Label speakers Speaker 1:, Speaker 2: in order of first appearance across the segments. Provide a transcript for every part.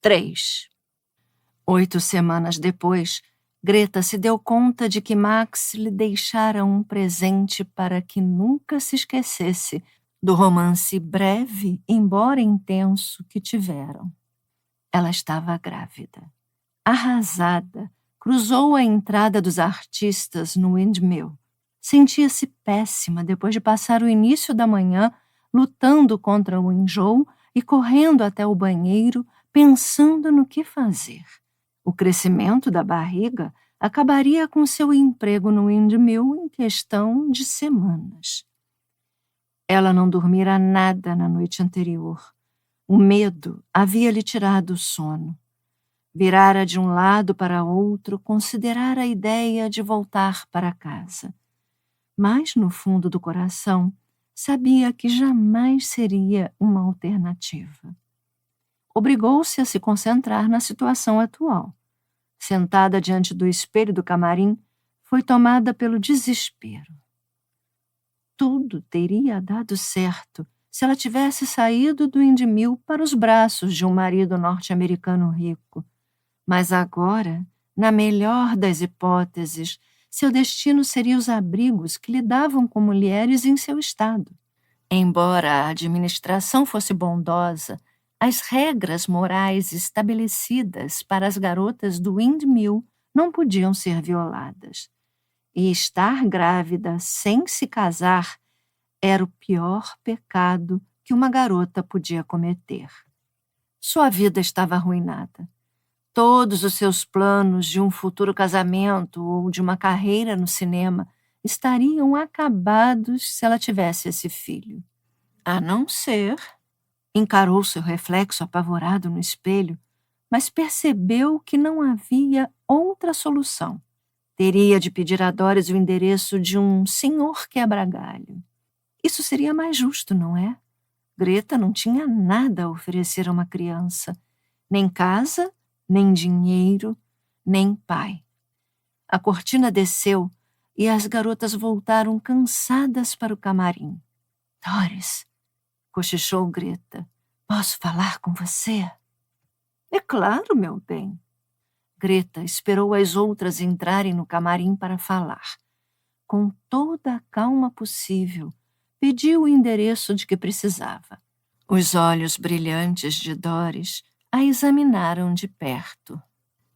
Speaker 1: 3. 8 semanas depois, Greta se deu conta de que Max lhe deixara um presente para que nunca se esquecesse do romance breve, embora intenso, que tiveram. Ela estava grávida. Arrasada, cruzou a entrada dos artistas no Windmill. Sentia-se péssima depois de passar o início da manhã lutando contra o enjoo e correndo até o banheiro, pensando no que fazer. O crescimento da barriga acabaria com seu emprego no Windmill em questão de semanas. Ela não dormira nada na noite anterior. O medo havia-lhe tirado o sono. Virara de um lado para outro, considerara a ideia de voltar para casa. Mas, no fundo do coração, sabia que jamais seria uma alternativa. Obrigou-se a se concentrar na situação atual. Sentada diante do espelho do camarim, foi tomada pelo desespero. Tudo teria dado certo se ela tivesse saído do Windmill para os braços de um marido norte-americano rico. Mas agora, na melhor das hipóteses, seu destino seria os abrigos que lidavam com mulheres em seu estado. Embora a administração fosse bondosa, as regras morais estabelecidas para as garotas do Windmill não podiam ser violadas. E estar grávida sem se casar era o pior pecado que uma garota podia cometer. Sua vida estava arruinada. Todos os seus planos de um futuro casamento ou de uma carreira no cinema estariam acabados se ela tivesse esse filho. A não ser... Encarou seu reflexo apavorado no espelho, mas percebeu que não havia outra solução. Teria de pedir a Doris o endereço de um senhor quebra-galho. Isso seria mais justo, não é? Greta não tinha nada a oferecer a uma criança. Nem casa, nem dinheiro, nem pai. A cortina desceu e as garotas voltaram cansadas para o camarim. Doris, cochichou Greta. Posso falar com você? É claro, meu bem. Greta esperou as outras entrarem no camarim para falar. Com toda a calma possível, pediu o endereço de que precisava. Os olhos brilhantes de Doris a examinaram de perto.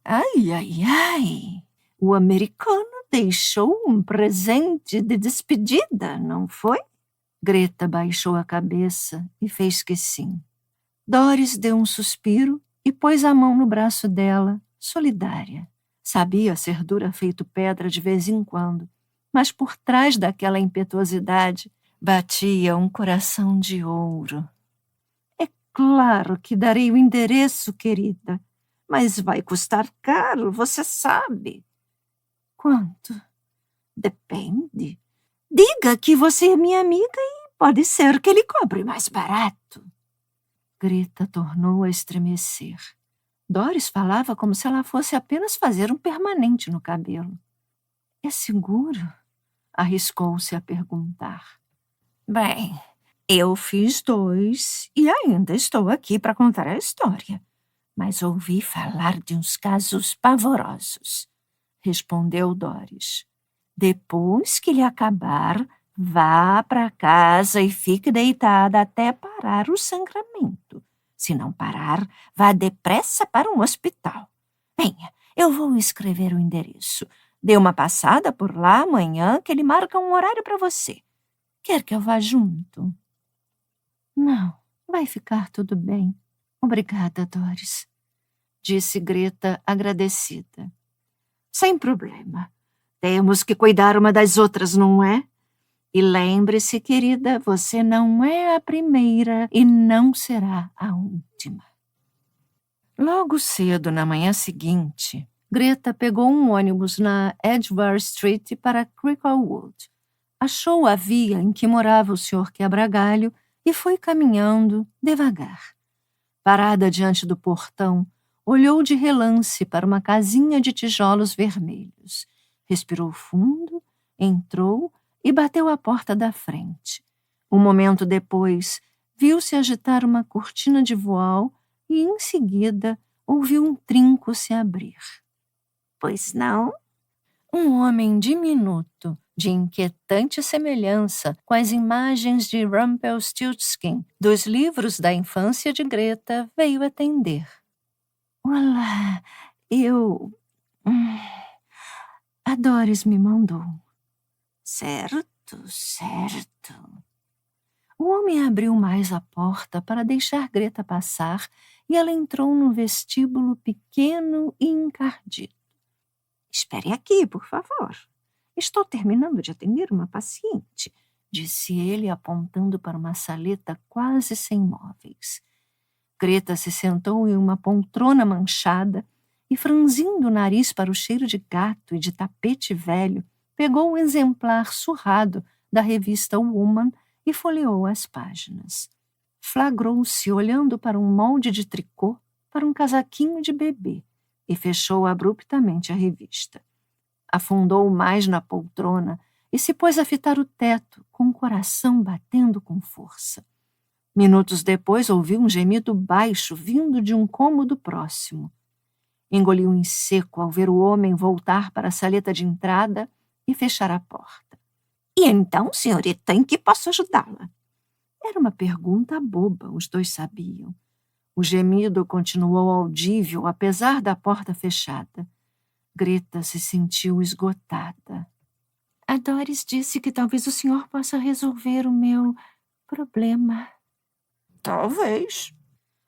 Speaker 1: Ai, ai, ai! O americano deixou um presente de despedida, não foi? Greta baixou a cabeça e fez que sim. Doris deu um suspiro e pôs a mão no braço dela, solidária. Sabia ser dura feito pedra de vez em quando, mas por trás daquela impetuosidade batia um coração de ouro. É claro que darei o endereço, querida, mas vai custar caro, você sabe. Quanto? Depende. Diga que você é minha amiga e pode ser que ele cobre mais barato. Greta tornou a estremecer. Doris falava como se ela fosse apenas fazer um permanente no cabelo. É seguro? Arriscou-se a perguntar. Bem, eu fiz 2 e ainda estou aqui para contar a história. Mas ouvi falar de uns casos pavorosos, respondeu Doris. Depois que ele acabar, vá para casa e fique deitada até parar o sangramento. Se não parar, vá depressa para um hospital. Venha, eu vou escrever o endereço. Dê uma passada por lá amanhã que ele marca um horário para você. Quer que eu vá junto? Não, vai ficar tudo bem. Obrigada, Doris, disse Greta agradecida. Sem problema. Temos que cuidar uma das outras, não é? E lembre-se, querida, você não é a primeira e não será a última. Logo cedo, na manhã seguinte, Greta pegou um ônibus na Edgeworth Street para Cricklewood. Achou a via em que morava o Sr. Quebra-Galho e foi caminhando devagar. Parada diante do portão, olhou de relance para uma casinha de tijolos vermelhos. Respirou fundo, entrou e bateu à porta da frente. Um momento depois, viu-se agitar uma cortina de voal e, em seguida, ouviu um trinco se abrir.
Speaker 2: Pois não?
Speaker 1: Um homem diminuto, de inquietante semelhança com as imagens de Rumpelstiltskin dos livros da infância de Greta, veio atender.
Speaker 2: Olá, eu...
Speaker 1: A Doris me mandou.
Speaker 2: Certo, certo.
Speaker 1: O homem abriu mais a porta para deixar Greta passar e ela entrou num vestíbulo pequeno e encardido.
Speaker 2: Espere aqui, por favor. Estou terminando de atender uma paciente,
Speaker 1: disse ele, apontando para uma saleta quase sem móveis. Greta se sentou em uma poltrona manchada e, franzindo o nariz para o cheiro de gato e de tapete velho, pegou um exemplar surrado da revista Woman e folheou as páginas. Flagrou-se olhando para um molde de tricô para um casaquinho de bebê e fechou abruptamente a revista. Afundou mais na poltrona e se pôs a fitar o teto, com o coração batendo com força. Minutos depois ouviu um gemido baixo vindo de um cômodo próximo. Engoliu em seco ao ver o homem voltar para a saleta de entrada e fechar a porta.
Speaker 2: E então, senhorita, em que posso ajudá-la?
Speaker 1: Era uma pergunta boba, os dois sabiam. O gemido continuou audível, apesar da porta fechada. Greta se sentiu esgotada. A Doris disse que talvez o senhor possa resolver o meu problema.
Speaker 2: Talvez.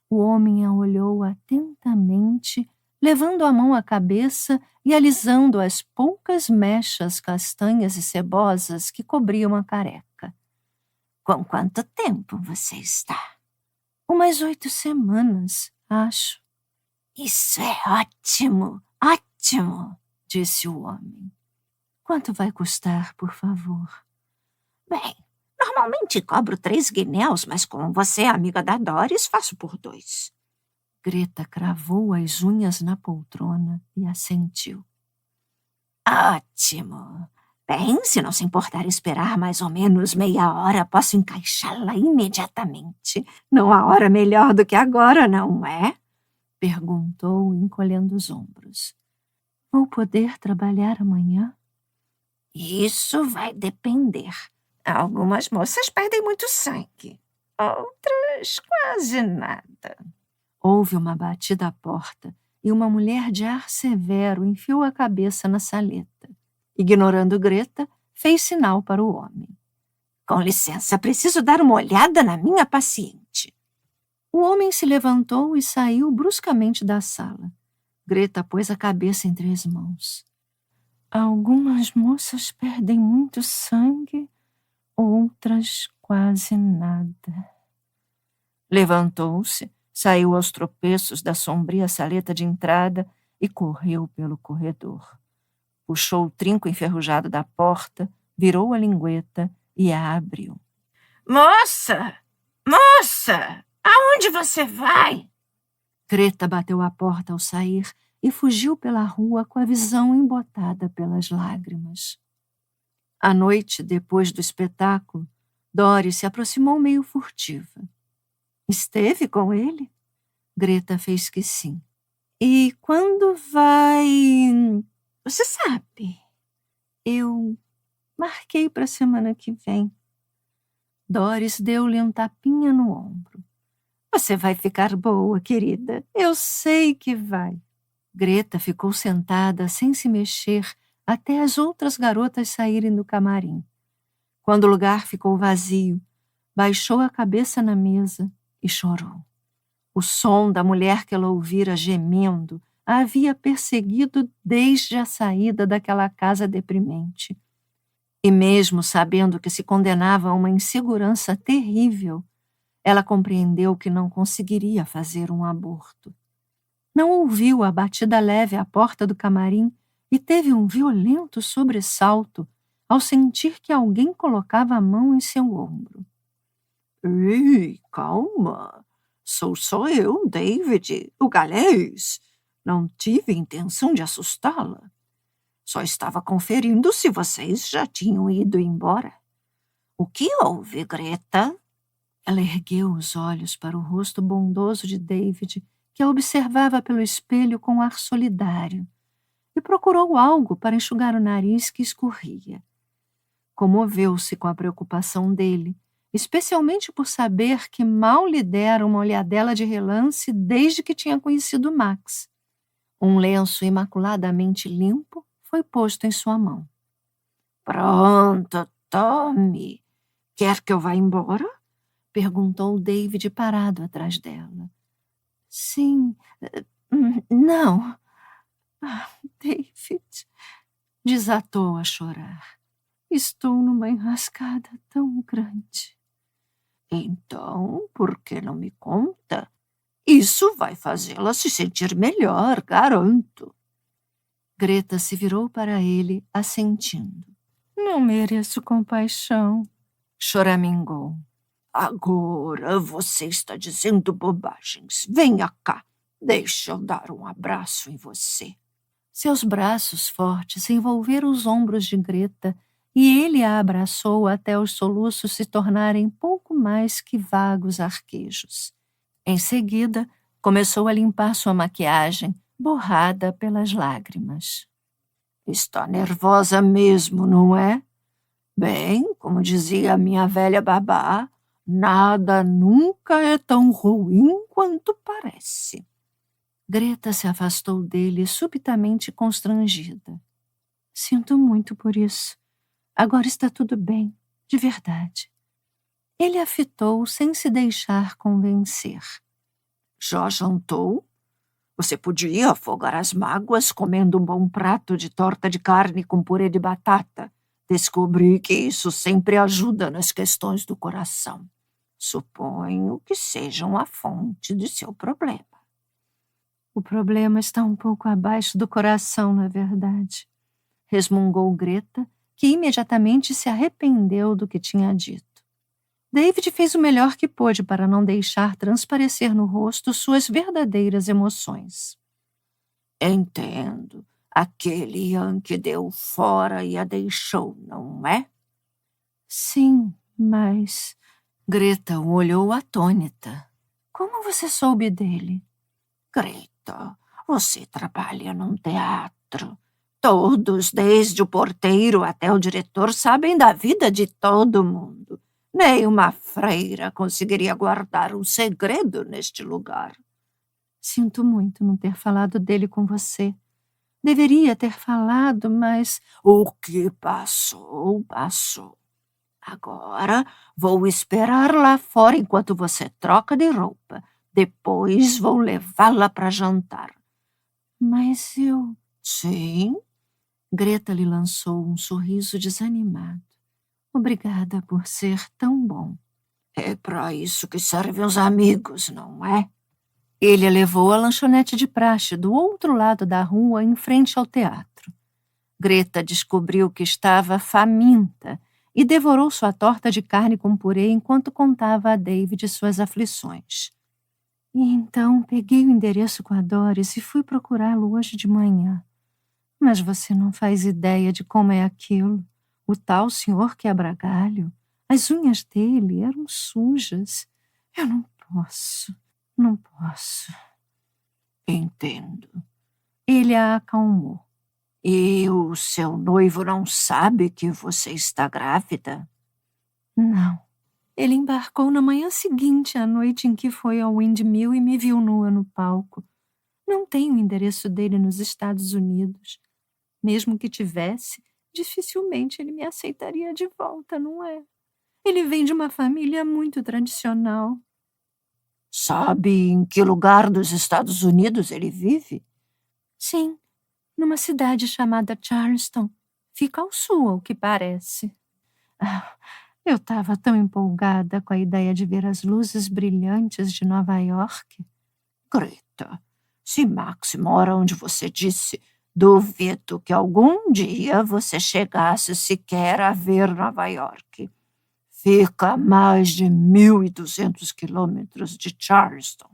Speaker 1: O homem a olhou atentamente, levando a mão à cabeça e alisando as poucas mechas castanhas e cebosas que cobriam a careca.
Speaker 2: Com quanto tempo você está?
Speaker 1: Umas 8 semanas, acho.
Speaker 2: Isso é ótimo, ótimo,
Speaker 1: disse o homem. Quanto vai custar, por favor?
Speaker 2: Bem, normalmente cobro 3 guinéus, mas como você é amiga da Doris, faço por 2.
Speaker 1: Greta cravou as unhas na poltrona e assentiu.
Speaker 2: Ótimo. Bem, se não se importar esperar mais ou menos meia hora, posso encaixá-la imediatamente. Não há hora melhor do que agora, não é?
Speaker 1: Perguntou, encolhendo os ombros. Vou poder trabalhar amanhã?
Speaker 2: Isso vai depender. Algumas moças perdem muito sangue. Outras, quase nada.
Speaker 1: Houve uma batida à porta e uma mulher de ar severo enfiou a cabeça na saleta. Ignorando Greta, fez sinal para o homem.
Speaker 2: Com licença, preciso dar uma olhada na minha paciente.
Speaker 1: O homem se levantou e saiu bruscamente da sala. Greta pôs a cabeça entre as mãos. Algumas moças perdem muito sangue, outras quase nada. Levantou-se, saiu aos tropeços da sombria saleta de entrada e correu pelo corredor. Puxou o trinco enferrujado da porta, virou a lingueta e a abriu.
Speaker 2: Moça! Moça! Aonde você vai?
Speaker 1: Greta bateu a porta ao sair e fugiu pela rua com a visão embotada pelas lágrimas. À noite, depois do espetáculo, Doris se aproximou meio furtiva. Esteve com ele? Greta fez que sim. E quando vai...
Speaker 2: Você sabe?
Speaker 1: Eu marquei para a semana que vem. Doris deu-lhe um tapinha no ombro.
Speaker 2: Você vai ficar boa, querida.
Speaker 1: Eu sei que vai. Greta ficou sentada sem se mexer até as outras garotas saírem do camarim. Quando o lugar ficou vazio, baixou a cabeça na mesa e chorou. O som da mulher que ela ouvira gemendo a havia perseguido desde a saída daquela casa deprimente. E mesmo sabendo que se condenava a uma insegurança terrível, ela compreendeu que não conseguiria fazer um aborto. Não ouviu a batida leve à porta do camarim e teve um violento sobressalto ao sentir que alguém colocava a mão em seu ombro.
Speaker 2: Ei, calma. Sou só eu, David, o galês. Não tive intenção de assustá-la. Só estava conferindo se vocês já tinham ido embora. O que houve, Greta?
Speaker 1: Ela ergueu os olhos para o rosto bondoso de David que a observava pelo espelho com ar solidário, e procurou algo para enxugar o nariz que escorria. Comoveu-se com a preocupação dele, especialmente por saber que mal lhe dera uma olhadela de relance desde que tinha conhecido Max. Um lenço imaculadamente limpo foi posto em sua mão.
Speaker 2: Pronto, tome. Quer que eu vá embora?
Speaker 1: Perguntou David parado atrás dela. Sim, não. David, desatou a chorar. Estou numa enrascada tão grande.
Speaker 2: Então, por que não me conta? Isso vai fazê-la se sentir melhor, garanto.
Speaker 1: Greta se virou para ele, assentindo. Não mereço compaixão, choramingou.
Speaker 2: Agora você está dizendo bobagens. Venha cá, deixa eu dar um abraço em você.
Speaker 1: Seus braços fortes envolveram os ombros de Greta e ele a abraçou até os soluços se tornarem pouco mais que vagos arquejos. Em seguida, começou a limpar sua maquiagem, borrada pelas lágrimas.
Speaker 2: Está nervosa mesmo, não é? Bem, como dizia a minha velha babá, nada nunca é tão ruim quanto parece.
Speaker 1: Greta se afastou dele subitamente constrangida. Sinto muito por isso. Agora está tudo bem, de verdade. Ele a fitou sem se deixar convencer.
Speaker 2: Já jantou? Você podia afogar as mágoas comendo um bom prato de torta de carne com purê de batata. Descobri que isso sempre ajuda nas questões do coração. Suponho que sejam a fonte de seu problema.
Speaker 1: O problema está um pouco abaixo do coração, na verdade, resmungou Greta, que imediatamente se arrependeu do que tinha dito. David fez o melhor que pôde para não deixar transparecer no rosto suas verdadeiras emoções.
Speaker 2: Entendo. Aquele Yankee deu fora e a deixou, não é?
Speaker 1: Sim, mas... Greta o olhou atônita. Como você soube dele?
Speaker 2: Greta, você trabalha num teatro. Todos, desde o porteiro até o diretor, sabem da vida de todo mundo. Nem uma freira conseguiria guardar um segredo neste lugar.
Speaker 1: Sinto muito não ter falado dele com você. Deveria ter falado, mas...
Speaker 2: O que passou, passou. Agora vou esperar lá fora enquanto você troca de roupa. Depois vou levá-la para jantar.
Speaker 1: Mas eu...
Speaker 2: Sim?
Speaker 1: Greta lhe lançou um sorriso desanimado. Obrigada por ser tão bom.
Speaker 2: É para isso que servem os amigos, não é?
Speaker 1: Ele a levou à lanchonete de praxe do outro lado da rua, em frente ao teatro. Greta descobriu que estava faminta e devorou sua torta de carne com purê enquanto contava a David suas aflições. E então peguei o endereço com a Doris e fui procurá-lo hoje de manhã. Mas você não faz ideia de como é aquilo. O tal senhor quebra-galho. As unhas dele eram sujas. Eu não posso. Não posso.
Speaker 2: Entendo.
Speaker 1: Ele a acalmou.
Speaker 2: E o seu noivo não sabe que você está grávida?
Speaker 1: Não. Ele embarcou na manhã seguinte, à noite em que foi ao Windmill e me viu nua no palco. Não tenho o endereço dele nos Estados Unidos. Mesmo que tivesse, dificilmente ele me aceitaria de volta, não é? Ele vem de uma família muito tradicional.
Speaker 2: Sabe em que lugar dos Estados Unidos ele vive?
Speaker 1: Sim, numa cidade chamada Charleston. Fica ao sul, ao que parece. Eu estava tão empolgada com a ideia de ver as luzes brilhantes de Nova York.
Speaker 2: Greta, se Max mora onde você disse, duvido que algum dia você chegasse sequer a ver Nova York. Fica a mais de 1.200 quilômetros de Charleston,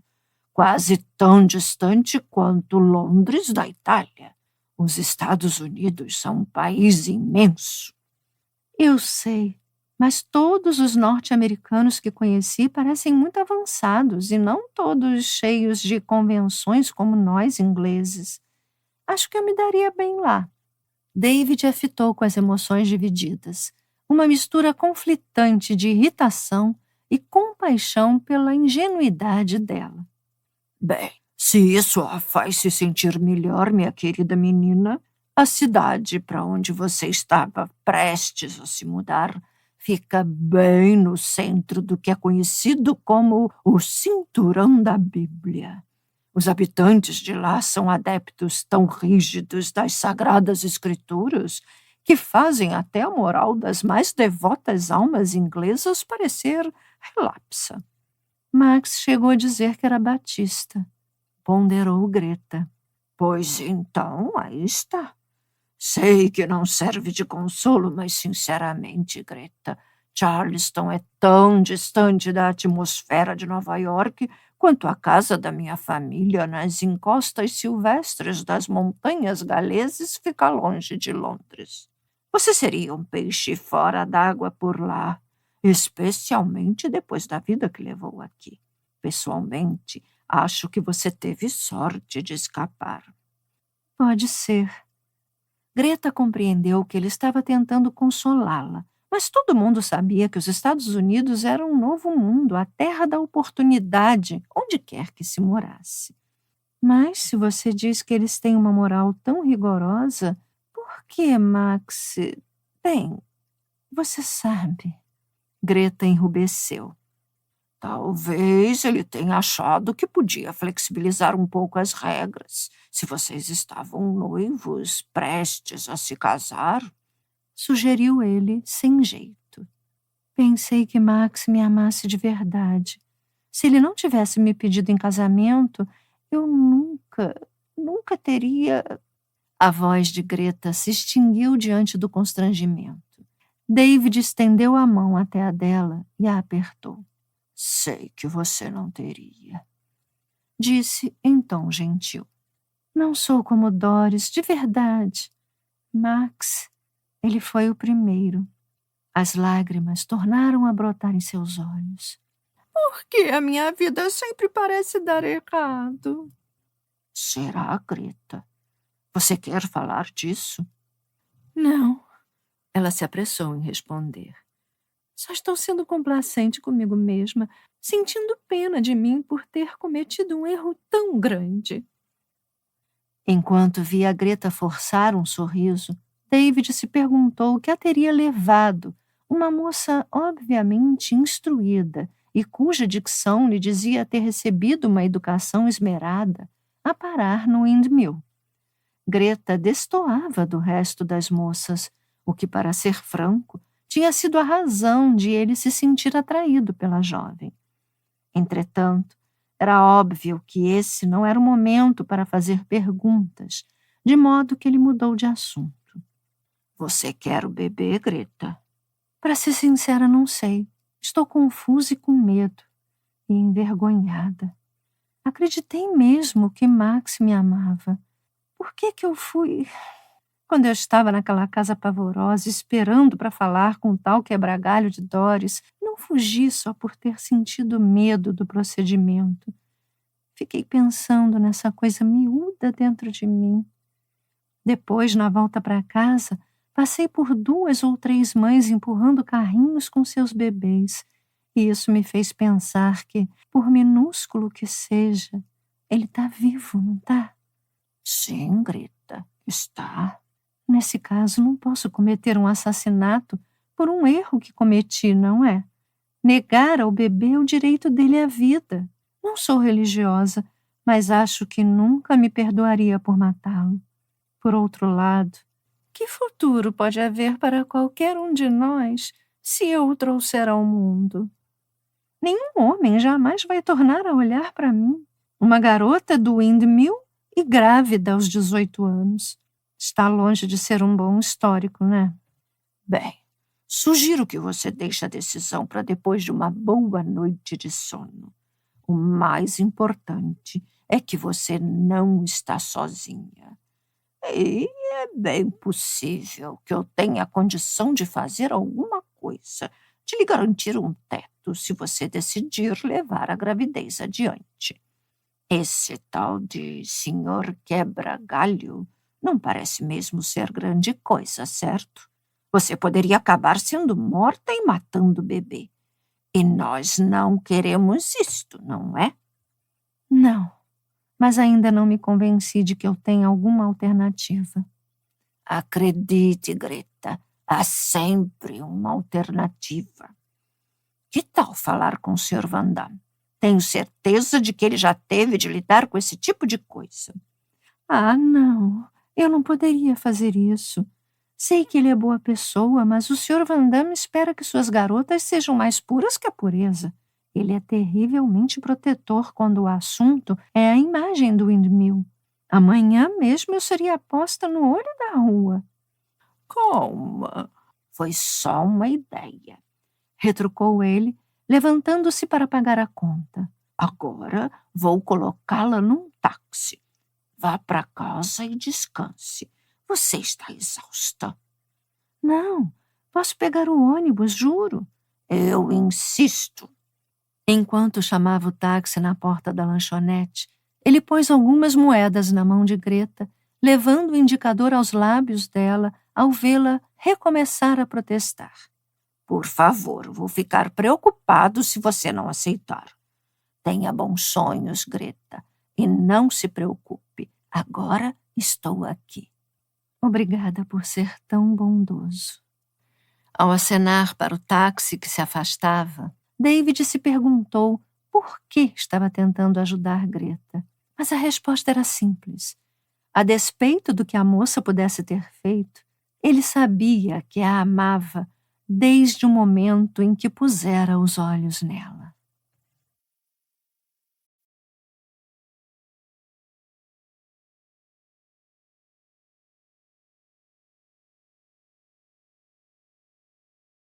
Speaker 2: quase tão distante quanto Londres da Itália. Os Estados Unidos são um país imenso.
Speaker 1: Eu sei, Mas todos os norte-americanos que conheci parecem muito avançados e não todos cheios de convenções como nós ingleses. Acho que eu me daria bem lá. David a fitou com as emoções divididas, uma mistura conflitante de irritação e compaixão pela ingenuidade dela.
Speaker 2: Bem, se isso a faz se sentir melhor, minha querida menina, a cidade para onde você estava prestes a se mudar fica bem no centro do que é conhecido como o Cinturão da Bíblia. Os habitantes de lá são adeptos tão rígidos das Sagradas Escrituras que fazem até a moral das mais devotas almas inglesas parecer relapsa.
Speaker 1: Max chegou a dizer que era batista, ponderou Greta.
Speaker 2: Pois então, aí está. Sei que não serve de consolo, mas sinceramente, Greta, Charleston é tão distante da atmosfera de Nova York quanto a casa da minha família nas encostas silvestres das montanhas galeses fica longe de Londres. Você seria um peixe fora d'água por lá, especialmente depois da vida que levou aqui. Pessoalmente, acho que você teve sorte de escapar.
Speaker 1: Pode ser. Greta compreendeu que ele estava tentando consolá-la, mas todo mundo sabia que os Estados Unidos eram um novo mundo, a terra da oportunidade, onde quer que se morasse. Mas se você diz que eles têm uma moral tão rigorosa, por que, Max? Bem, você sabe. Greta enrubesceu.
Speaker 2: Talvez ele tenha achado que podia flexibilizar um pouco as regras, se vocês estavam noivos, prestes a se casar,
Speaker 1: sugeriu ele, sem jeito. Pensei que Max me amasse de verdade. Se ele não tivesse me pedido em casamento, eu nunca teria... A voz de Greta se extinguiu diante do constrangimento. David estendeu a mão até a dela e a apertou.
Speaker 2: Sei que você não teria,
Speaker 1: disse em tom gentil. Não sou como Doris, de verdade. Max, ele foi o primeiro. As lágrimas tornaram a brotar em seus olhos.
Speaker 2: Por que a minha vida sempre parece dar errado? Será, Greta? Você quer falar disso?
Speaker 1: Não, ela se apressou em responder. Só estou sendo complacente comigo mesma, sentindo pena de mim por ter cometido um erro tão grande. Enquanto via a Greta forçar um sorriso, David se perguntou o que a teria levado, uma moça obviamente instruída e cuja dicção lhe dizia ter recebido uma educação esmerada, a parar no Windmill. Greta destoava do resto das moças, o que, para ser franco, tinha sido a razão de ele se sentir atraído pela jovem. Entretanto, era óbvio que esse não era o momento para fazer perguntas, de modo que ele mudou de assunto.
Speaker 2: Você quer o bebê, Greta?
Speaker 1: Para ser sincera, não sei. Estou confusa e com medo, e envergonhada. Acreditei mesmo que Max me amava. Por que eu fui... Quando eu estava naquela casa pavorosa, esperando para falar com o tal quebra-galho de Doris, não fugi só por ter sentido medo do procedimento. Fiquei pensando nessa coisa miúda dentro de mim. Depois, na volta para casa, passei por 2 ou 3 mães empurrando carrinhos com seus bebês, e isso me fez pensar que, por minúsculo que seja, ele está vivo, não está?
Speaker 2: Sim, Greta, está.
Speaker 1: Nesse caso, não posso cometer um assassinato por um erro que cometi, não é? Negar ao bebê o direito dele à vida. Não sou religiosa, mas acho que nunca me perdoaria por matá-lo. Por outro lado, que futuro pode haver para qualquer um de nós se eu o trouxer ao mundo? Nenhum homem jamais vai tornar a olhar para mim. Uma garota do Windmill e grávida aos 18 anos. Está longe de ser um bom histórico, né?
Speaker 2: Bem, sugiro que você deixe a decisão para depois de uma boa noite de sono. O mais importante é que você não está sozinha. E é bem possível que eu tenha condição de fazer alguma coisa de lhe garantir um teto se você decidir levar a gravidez adiante. Esse tal de senhor quebra-galho não parece mesmo ser grande coisa, certo? Você poderia acabar sendo morta e matando o bebê. E nós não queremos isto, não é?
Speaker 1: Não, mas ainda não me convenci de que eu tenha alguma alternativa.
Speaker 2: Acredite, Greta, há sempre uma alternativa. Que tal falar com o Sr. Van Damme? Tenho certeza de que ele já teve de lidar com esse tipo de coisa.
Speaker 1: Ah, não, eu não poderia fazer isso. Sei que ele é boa pessoa, mas o Sr. Van Damme espera que suas garotas sejam mais puras que a pureza. Ele é terrivelmente protetor quando o assunto é a imagem do Windmill. Amanhã mesmo eu seria posta no olho da rua.
Speaker 2: Calma, foi só uma ideia,
Speaker 1: retrucou ele, levantando-se para pagar a conta.
Speaker 2: Agora vou colocá-la num táxi. Vá para casa e descanse. Você está exausta.
Speaker 1: Não, posso pegar o ônibus, juro.
Speaker 2: Eu insisto.
Speaker 1: Enquanto chamava o táxi na porta da lanchonete, ele pôs algumas moedas na mão de Greta, levando o indicador aos lábios dela ao vê-la recomeçar a protestar.
Speaker 2: Por favor, vou ficar preocupado se você não aceitar. Tenha bons sonhos, Greta, e não se preocupe. Agora estou aqui.
Speaker 1: Obrigada por ser tão bondoso. Ao acenar para o táxi que se afastava, David se perguntou por que estava tentando ajudar Greta. Mas a resposta era simples. A despeito do que a moça pudesse ter feito, ele sabia que a amava desde o momento em que pusera os olhos nela.